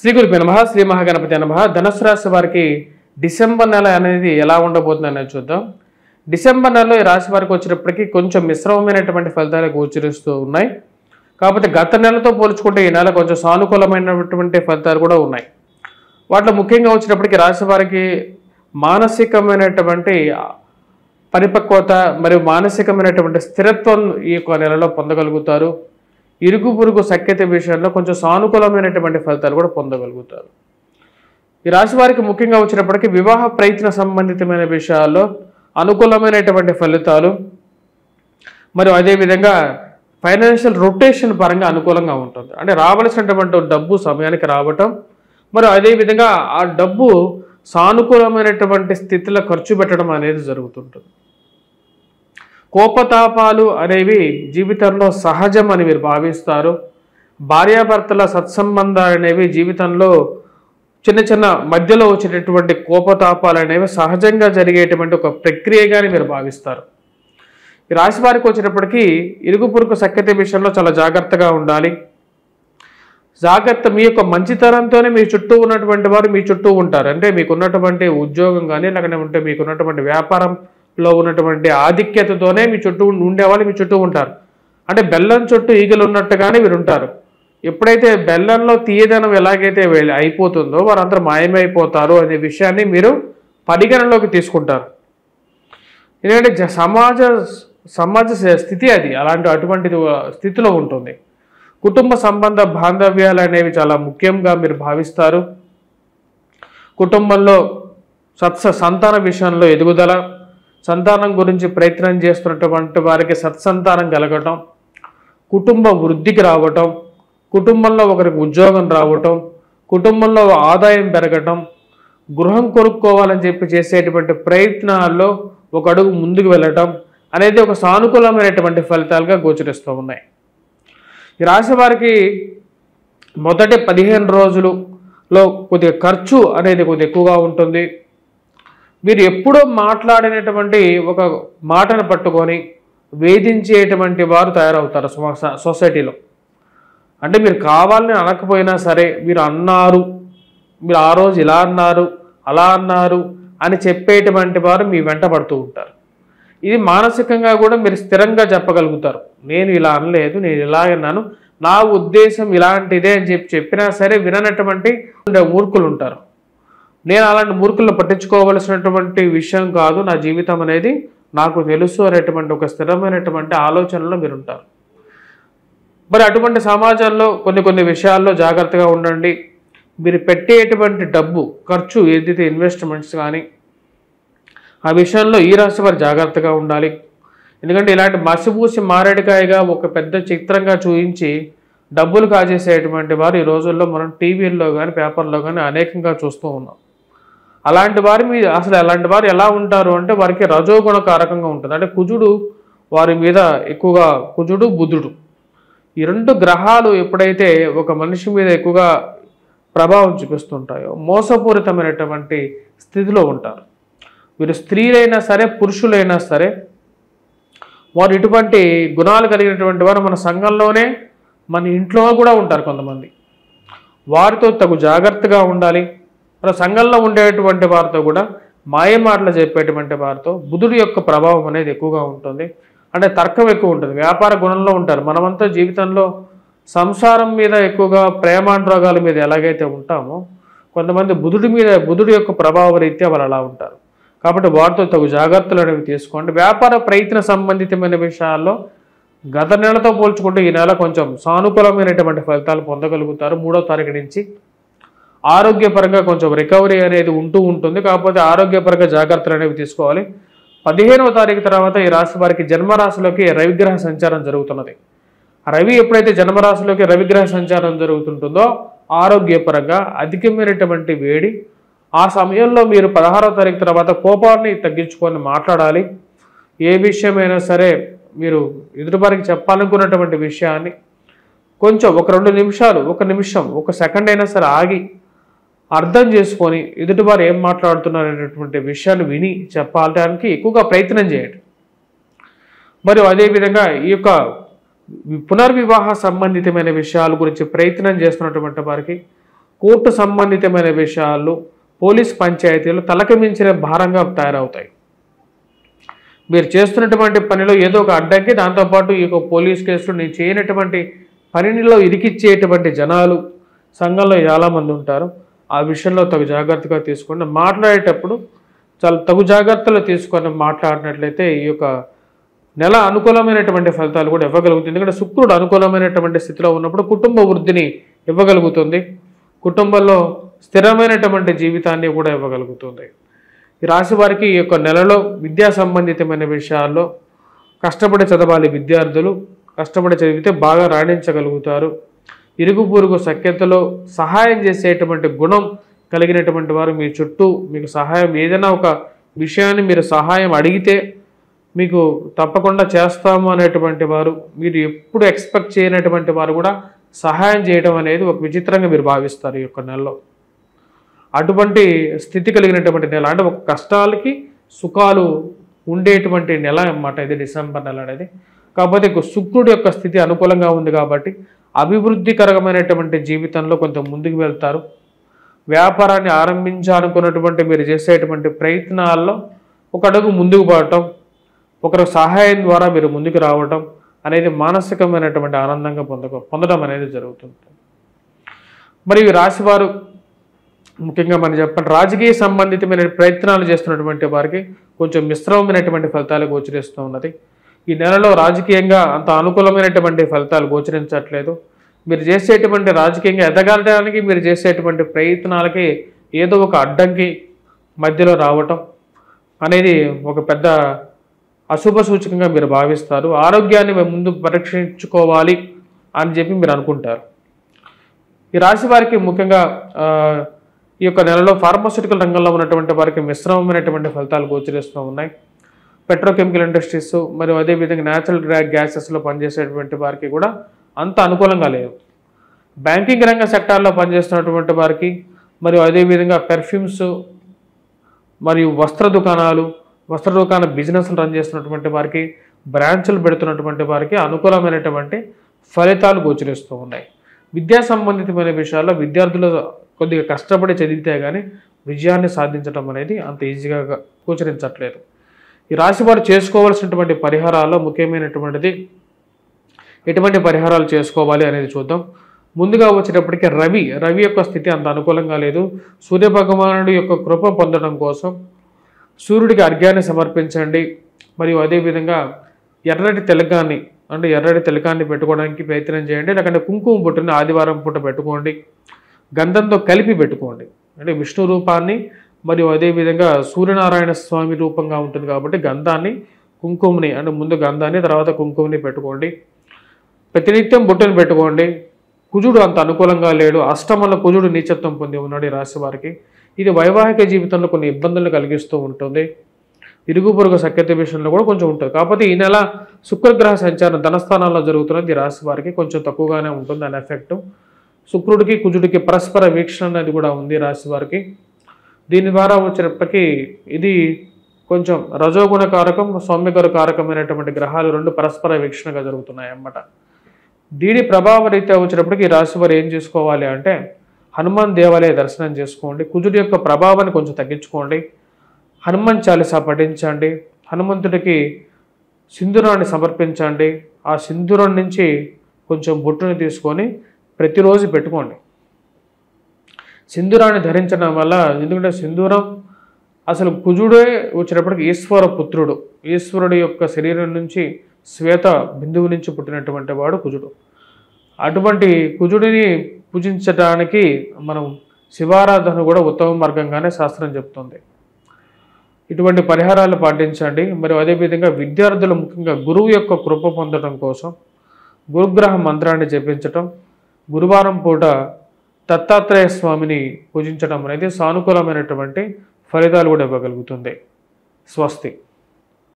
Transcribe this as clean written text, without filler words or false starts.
శ్రీ గురుభ్యో నమః. శ్రీ మహాగణపతి నమః. ధనుసు రాశి వారికి డిసెంబర్ నెల అనేది ఎలా ఉండబోతుంది అనేది చూద్దాం. డిసెంబర్ నెలలో ఈ రాశి వారికి వచ్చేటప్పటికి కొంచెం మిశ్రమమైనటువంటి ఫలితాలు గోచరిస్తూ ఉన్నాయి. కాకపోతే గత నెలతో పోల్చుకుంటే ఈ నెల కొంచెం సానుకూలమైనటువంటి ఫలితాలు కూడా ఉన్నాయి. వాటిలో ముఖ్యంగా వచ్చేటప్పటికి రాశి వారికి మానసికమైనటువంటి పరిపక్వత మరియు మానసికమైనటువంటి స్థిరత్వం ఈ యొక్క నెలలో పొందగలుగుతారు. ఇరుగు పొరుగు సఖ్యత విషయంలో కొంచెం సానుకూలమైనటువంటి ఫలితాలు కూడా పొందగలుగుతారు. ఈ రాశి వారికి ముఖ్యంగా వచ్చినప్పటికీ వివాహ ప్రయత్న సంబంధితమైన విషయాల్లో అనుకూలమైనటువంటి ఫలితాలు మరియు అదేవిధంగా ఫైనాన్షియల్ రొటేషన్ పరంగా అనుకూలంగా ఉంటుంది. అంటే రావాల్సినటువంటి డబ్బు సమయానికి రావటం మరియు అదేవిధంగా ఆ డబ్బు సానుకూలమైనటువంటి స్థితిలో ఖర్చు పెట్టడం అనేది జరుగుతుంటుంది. కోపతాపాలు అనేవి జీవితంలో సహజం అని మీరు భావిస్తారు. భార్యాభర్తల సత్సంబంధాలు అనేవి జీవితంలో చిన్న చిన్న మధ్యలో వచ్చేటటువంటి కోపతాపాలు అనేవి సహజంగా జరిగేటువంటి ఒక ప్రక్రియగానే మీరు భావిస్తారు. ఈ రాశి వారికి వచ్చేటప్పటికీ ఇరుగు పొరుగు సఖ్యత విషయంలో చాలా జాగ్రత్తగా ఉండాలి. జాగ్రత్త మీ యొక్క మంచితనంతోనే మీ చుట్టూ ఉన్నటువంటి వారు మీ చుట్టూ ఉంటారు. అంటే మీకున్నటువంటి ఉద్యోగం కానీ లేకపోతే మీకున్నటువంటి వ్యాపారంలో ఉన్నటువంటి ఆధిక్యతతోనే మీ చుట్టూ ఉండేవాళ్ళు మీ చుట్టూ ఉంటారు. అంటే బెల్లం చుట్టూ ఈగలు ఉన్నట్టుగానే మీరు ఉంటారు. ఎప్పుడైతే బెల్లంలో తీయదనం ఎలాగైతే అయిపోతుందో వారందరూ మాయమైపోతారు అనే విషయాన్ని మీరు పరిగణనలోకి తీసుకుంటారు. ఎందుకంటే సమాజ స్థితి అది అటువంటి స్థితిలో ఉంటుంది. కుటుంబ సంబంధ బాంధవ్యాలు అనేవి చాలా ముఖ్యంగా మీరు భావిస్తారు. కుటుంబంలో సంతాన విషయంలో ఎదుగుదల, సంతానం గురించి ప్రయత్నం చేస్తున్నటువంటి వారికి సత్సంతానం కలగటం, కుటుంబ వృద్ధికి రావటం, కుటుంబంలో ఒకరికి ఉద్యోగం రావటం, కుటుంబంలో ఆదాయం పెరగటం, గృహం కొనుక్కోవాలని చెప్పి చేసేటువంటి ప్రయత్నాల్లో ఒక అడుగు ముందుకు వెళ్ళటం అనేది ఒక సానుకూలమైనటువంటి ఫలితాలుగా గోచరిస్తూ ఉన్నాయి. ఈ రాశి వారికి మొదటి 15 రోజులలో కొద్దిగా ఖర్చు అనేది కొద్దిగా ఎక్కువగా ఉంటుంది. మీరు ఎప్పుడో మాట్లాడినటువంటి ఒక మాటను పట్టుకొని వేధించేటువంటి వారు తయారవుతారు సొసైటీలో. అంటే మీరు కావాలని అనకపోయినా సరే మీరు అన్నారు, మీరు ఆ రోజు ఇలా అన్నారు అలా అన్నారు అని చెప్పేటువంటి వారు మీ వెంట పడుతూ ఉంటారు. ఇది మానసికంగా కూడా మీరు స్థిరంగా చెప్పగలుగుతారు. నేను ఇలా అనలేదు, నేను ఇలా అన్నాను, నా ఉద్దేశం ఇలాంటిదే అని చెప్పినా సరే విననటువంటి మూర్ఖులు ఉంటారు. నేను అలాంటి మూర్ఖులను పట్టించుకోవలసినటువంటి విషయం కాదు, నా జీవితం అనేది నాకు తెలుసు అనేటువంటి ఒక స్థిరమైనటువంటి ఆలోచనలో మీరు ఉంటారు. మరి అటువంటి సమాజంలో కొన్ని విషయాల్లో జాగ్రత్తగా ఉండండి. మీరు పెట్టేటువంటి డబ్బు ఖర్చు ఏదైతే ఇన్వెస్ట్మెంట్స్ కానీ ఆ విషయంలో ఈ రాశి వారు జాగ్రత్తగా ఉండాలి. ఎందుకంటే ఇలాంటి మసిపూసి మారేడుకాయగా ఒక పెద్ద చిత్రంగా చూపించి డబ్బులు కాజేసేటువంటి వారు ఈ రోజుల్లో మనం టీవీల్లో కానీ పేపర్లో కానీ అనేకంగా చూస్తూ ఉన్నాం. అలాంటి వారు ఎలా ఉంటారు అంటే వారికి రజోగుణ కారకంగా ఉంటుంది. అంటే కుజుడు వారి మీద ఎక్కువగా, కుజుడు బుధుడు ఈ 2 గ్రహాలు ఎప్పుడైతే ఒక మనిషి మీద ఎక్కువగా ప్రభావం చూపిస్తుంటాయో మోసపూరితమైనటువంటి స్థితిలో ఉంటారు. వీరు స్త్రీలైనా సరే పురుషులైనా సరే వారు ఇటువంటి గుణాలు కలిగినటువంటి వారు మన సంఘంలోనే మన ఇంట్లో కూడా ఉంటారు. కొంతమంది వారితో తగు జాగ్రత్తగా ఉండాలి. మన సంఘంలో ఉండేటువంటి వారితో కూడా మాయమాటలు చెప్పేటువంటి వారితో బుధుడి యొక్క ప్రభావం అనేది ఎక్కువగా ఉంటుంది. అంటే తర్కం ఎక్కువ ఉంటుంది, వ్యాపార గుణంలో ఉంటారు. మనమంతా జీవితంలో సంసారం మీద ఎక్కువగా ప్రేమానురాగాల మీద ఎలాగైతే ఉంటామో కొంతమంది బుధుడి యొక్క ప్రభావ రీత్యా వాళ్ళు అలా ఉంటారు. కాబట్టి వారితో తగు జాగ్రత్తలు అనేవి తీసుకోండి. వ్యాపార ప్రయత్న సంబంధితమైన విషయాల్లో గత నెలతో పోల్చుకుంటే ఈ నెల కొంచెం సానుకూలమైనటువంటి ఫలితాలు పొందగలుగుతారు. 3వ తారీఖు నుంచి ఆరోగ్యపరంగా కొంచెం రికవరీ అనేది ఉంటుంది. కాకపోతే ఆరోగ్యపరంగా జాగ్రత్తలు అనేవి తీసుకోవాలి. 15వ తారీఖు తర్వాత ఈ రాశి వారికి జన్మరాశిలోకి రవిగ్రహ సంచారం జరుగుతున్నది. రవి ఎప్పుడైతే జన్మరాశిలోకి రవిగ్రహ సంచారం జరుగుతుంటుందో ఆరోగ్యపరంగా అధికమైనటువంటి వేడి, ఆ సమయంలో మీరు 16వ తారీఖు తర్వాత కోపాన్ని తగ్గించుకొని మాట్లాడాలి. ఏ విషయమైనా సరే మీరు ఎదుటివారికి చెప్పాలనుకున్నటువంటి విషయాన్ని కొంచెం ఒక 2 నిమిషాలు, 1 నిమిషం, 1 సెకండ్ అయినా సరే ఆగి అర్థం చేసుకొని ఎదుటివారు ఏం మాట్లాడుతున్నారు అనేటువంటి విషయాలు విని చెప్పడానికి ఎక్కువగా ప్రయత్నం చేయండి. మరియు అదేవిధంగా ఈ యొక్క పునర్వివాహ సంబంధితమైన విషయాల గురించి ప్రయత్నం చేస్తున్నటువంటి వారికి కోర్టు సంబంధితమైన విషయాలు, పోలీస్ పంచాయతీలు తలకు మించిన భారంగా తయారవుతాయి. మీరు చేస్తున్నటువంటి పనిలో ఏదో ఒక అడ్డంకి, దాంతోపాటు ఈ యొక్క పోలీస్ కేసులు నేను చేయనటువంటి పనిలో ఇరికిచ్చేటువంటి జనాలు సంఘంలో చాలామంది ఉంటారు. ఆ విషయంలో తగు జాగ్రత్తగా తీసుకోండి. మాట్లాడేటప్పుడు చాలా తగు జాగ్రత్తలు తీసుకొని మాట్లాడినట్లయితే ఈ యొక్క నెల అనుకూలమైనటువంటి ఫలితాలు కూడా ఇవ్వగలుగుతుంది. ఎందుకంటే శుక్రుడు అనుకూలమైనటువంటి స్థితిలో ఉన్నప్పుడు కుటుంబ వృద్ధిని ఇవ్వగలుగుతుంది, కుటుంబంలో స్థిరమైనటువంటి జీవితాన్ని కూడా ఇవ్వగలుగుతుంది. ఈ రాశి వారికి ఈ యొక్క నెలలో విద్యా సంబంధితమైన విషయాల్లో కష్టపడి చదవాలి. విద్యార్థులు కష్టపడి చదివితే బాగా రాణించగలుగుతారు. ఇరుగు పొరుగు సఖ్యతలో సహాయం చేసేటువంటి గుణం కలిగినటువంటి వారు మీ చుట్టూ మీకు సహాయం, ఏదైనా ఒక విషయాన్ని మీరు సహాయం అడిగితే మీకు తప్పకుండా చేస్తాము అనేటువంటి వారు, మీరు ఎప్పుడు ఎక్స్పెక్ట్ చేయనటువంటి వారు కూడా సహాయం చేయడం అనేది ఒక విచిత్రంగా మీరు భావిస్తారు ఈ యొక్క నెలలో. అటువంటి స్థితి కలిగినటువంటి నెల, అంటే ఒక కష్టాలకి సుఖాలు ఉండేటువంటి నెల అన్నమాట ఇది డిసెంబర్ నెల అనేది. కాకపోతే శుక్రుడి యొక్క స్థితి అనుకూలంగా ఉంది కాబట్టి అభివృద్ధికరమైనటువంటి జీవితంలో కొంత ముందుకు వెళ్తారు. వ్యాపారాన్ని ఆరంభించాలనుకున్నటువంటి మీరు చేసేటువంటి ప్రయత్నాల్లో ఒక అడుగు ముందుకు పోవటం, ఒకరి సహాయం ద్వారా మీరు ముందుకు రావటం అనేది మానసికమైనటువంటి ఆనందంగా పొందడం అనేది జరుగుతుంది. మరి ఈ రాశివారు ముఖ్యంగా మనం చెప్పండి, రాజకీయ సంబంధితమైన ప్రయత్నాలు చేస్తున్నటువంటి వారికి కొంచెం మిశ్రమమైనటువంటి ఫలితాలు గోచరిస్తూ ఉన్నది. ఈ నెలలో రాజకీయంగా అంత అనుకూలమైనటువంటి ఫలితాలు గోచరించట్లేదు. మీరు చేసేటువంటి రాజకీయంగా ఎదగడానికి మీరు చేసేటువంటి ప్రయత్నాలకి ఏదో ఒక అడ్డంకి మధ్యలో రావటం అనేది ఒక పెద్ద అశుభ సూచకంగా మీరు భావిస్తారు. ఆరోగ్యాన్ని ముందు పరీక్షించుకోవాలి అని చెప్పి మీరు అనుకుంటారు. ఈ రాశి వారికి ముఖ్యంగా ఈ యొక్క నెలలో ఫార్మాస్యూటికల్ రంగంలో ఉన్నటువంటి వారికి మిశ్రమమైనటువంటి ఫలితాలు గోచరిస్తూ ఉన్నాయి. పెట్రోకెమికల్ ఇండస్ట్రీస్ మరియు అదేవిధంగా న్యాచురల్ గ్యాసెస్లో పనిచేసేటువంటి వారికి కూడా అంత అనుకూలంగా లేదు. బ్యాంకింగ్ రంగ సెక్టార్లో పనిచేస్తున్నటువంటి వారికి మరియు అదేవిధంగా పెర్ఫ్యూమ్స్ మరియు వస్త్ర దుకాణ బిజినెస్లు రన్ చేస్తున్నటువంటి వారికి, బ్రాంచులు పెడుతున్నటువంటి వారికి అనుకూలమైనటువంటి ఫలితాలు గోచరిస్తూ ఉన్నాయి. విద్యా సంబంధితమైన విషయాల్లో విద్యార్థులు కొద్దిగా కష్టపడి చదివితే కానీ విజయాన్ని సాధించడం అనేది అంత ఈజీగా గోచరించట్లేదు. ఈ రాశి వారు చేసుకోవాల్సినటువంటి పరిహారాల్లో ముఖ్యమైనటువంటిది ఎటువంటి పరిహారాలు చేసుకోవాలి అనేది చూద్దాం. ముందుగా వచ్చేటప్పటికీ రవి యొక్క స్థితి అంత అనుకూలంగా లేదు. సూర్యభగవానుడి యొక్క కృప పొందడం కోసం సూర్యుడికి అర్ఘ్యాన్ని సమర్పించండి. మరియు అదేవిధంగా ఎర్రటి తెలకాన్ని పెట్టుకోవడానికి ప్రయత్నం చేయండి. లేకుంటే కుంకుమ బొట్టుని ఆదివారం పూట పెట్టుకోండి, గంధంతో కలిపి పెట్టుకోండి. అంటే విష్ణు రూపాన్ని మరియు అదేవిధంగా సూర్యనారాయణ స్వామి రూపంగా ఉంటుంది కాబట్టి గంధాన్ని కుంకుమని, అంటే ముందు గంధాన్ని తర్వాత కుంకుమని పెట్టుకోండి. ప్రతినిత్యం బొట్టుని పెట్టుకోండి. కుజుడు అంత అనుకూలంగా లేడు, అష్టమంలో కుజుడు నీచత్వం పొంది ఉన్నాడు ఈ రాశి వారికి. ఇది వైవాహిక జీవితంలో కొన్ని ఇబ్బందులను కలిగిస్తూ ఉంటుంది. ఇరుగు పొరుగు సఖ్యత విషయంలో కూడా కొంచెం ఉంటుంది. కాకపోతే ఈ నెల శుక్రగ్రహ సంచారం ధనస్థానాల్లో జరుగుతున్నది ఈ రాశి వారికి కొంచెం తక్కువగానే ఉంటుంది దాని ఎఫెక్ట్. శుక్రుడికి కుజుడికి పరస్పర వీక్షణ అనేది కూడా ఉంది రాశి వారికి. దీని ద్వారా వచ్చేటప్పటికీ ఇది కొంచెం రజోగుణ కారకం, సౌమ్యగుణ కారకమైనటువంటి గ్రహాలు రెండు పరస్పర వీక్షణగా జరుగుతున్నాయి అన్నమాట. దీని ప్రభావ రీత్యా వచ్చేటప్పటికి ఈ రాశి వారు ఏం చేసుకోవాలి అంటే హనుమాన్ దేవాలయ దర్శనం చేసుకోండి. కుజుడి యొక్క ప్రభావాన్ని కొంచెం తగ్గించుకోండి. హనుమాన్ చాలీసా పఠించండి. హనుమంతుడికి సింధూరాన్ని సమర్పించండి. ఆ సింధూరం నుంచి కొంచెం బొట్టుని తీసుకొని ప్రతిరోజు పెట్టుకోండి. సింధూరాన్ని ధరించడం వల్ల, ఎందుకంటే సింధూరం అసలు కుజుడే వచ్చేటప్పటికి ఈశ్వర పుత్రుడు, ఈశ్వరుడి యొక్క శరీరం నుంచి శ్వేత బిందువు నుంచి పుట్టినటువంటి వాడు కుజుడు. అటువంటి కుజుడిని పూజించడానికి మనం శివారాధన కూడా ఉత్తమ మార్గంగానే శాస్త్రం చెప్తుంది. ఇటువంటి పరిహారాలు పాటించండి. మరియు అదేవిధంగా విద్యార్థులు ముఖ్యంగా గురువు యొక్క కృప పొందడం కోసం గురుగ్రహ మంత్రాన్ని జపించటం, గురువారం పూట దత్తాత్రేయ స్వామిని పూజించడం అనేది సానుకూలమైనటువంటి ఫలితాలు కూడా ఇవ్వగలుగుతుంది. స్వస్తి.